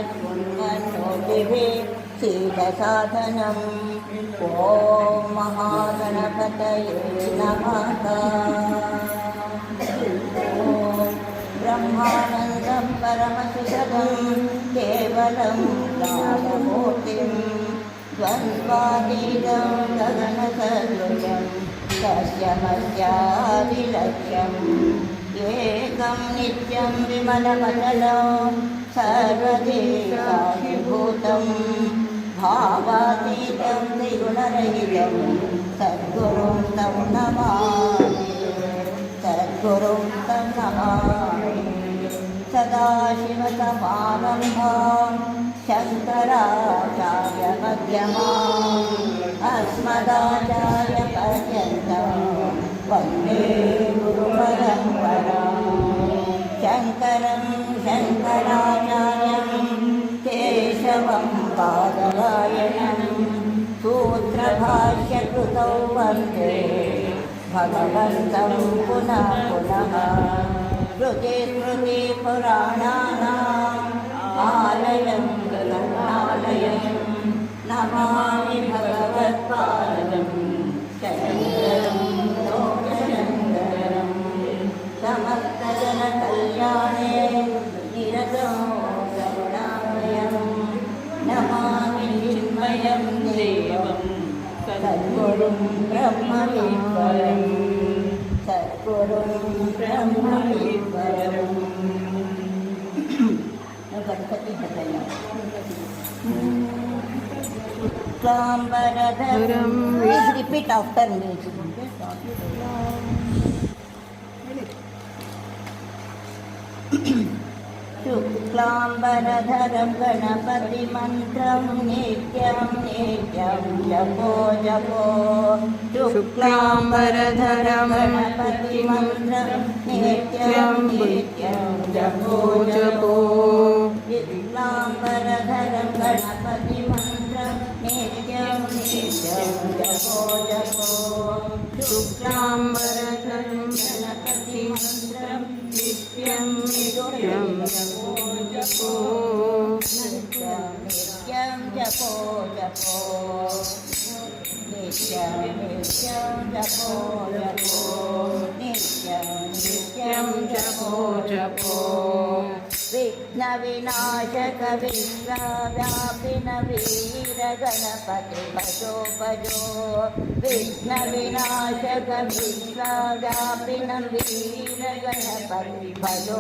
पुण्यनोतिभिः सिद्धसाधनम्। ॐ महागणपतये नमः। ब्रह्मानन्दं परमसुखदं केवलं ज्ञानमूर्तिं द्वन्द्वातीतं गगनसदृशं तस्यमस्यादिलक्ष्यम् एकं नित्यं विमलमचलं सर्वदेशाभिभूतं भावातीतं त्रिगुणरहितं सद्गुरुं तं नमामि। सद्गुरुं तं नमामि। सदाशिवसमारम्भां शङ्कराचार्यमध्यमाम् अस्मदाचार्यपर्यन्तं वन्दे गुरुपरम्पराम्। शङ्करं शङ्कराचार्यं केशवं बादरायणं सूत्रभाष्यकृतौ वन्दे भगवन्तं पुनः पुनः। श्रुतिस्मृतिपुराणानाम् आलयं करुणालयं नमामि भगवत्पादं शङ्करं लोकशङ्करं। समस्तजनकल्याणे निरतं करुणामयं नमामि चिन्मयं देवं सद्गुरुं ब्रह्मविद्वरम्। सद्गुरुं ब्रह्मविद्वरम्। गणपति बताया शुक्लाम्बरधरं। Please repeat after me. शुक्लाम्बरधरं गणपतिमन्त्रं नित्यं नित्यं जपो जपो। शुक्लाम्बरधरं गणपतिमन्त्रं नित्यं नित्यं जपो जपो। शुक्लाम्बरधरं गणपतिमन्त्रं नित्यं नित्यं जपो जपो। शुक्लाम्बरधरं गणपतिमन्त्रं नित्यं नित्यं जपो जपो। नित्यं नित्यं जपो जपो। नित्यं नित्यं जपो जपो। नित्यं नित्यं जपो जपो। विघ्नविनाशक विश्वव्यापिन वीरगणपति भजो भजो। विघ्नविनाशक विश्वव्यापिन वीरगणपति भजो।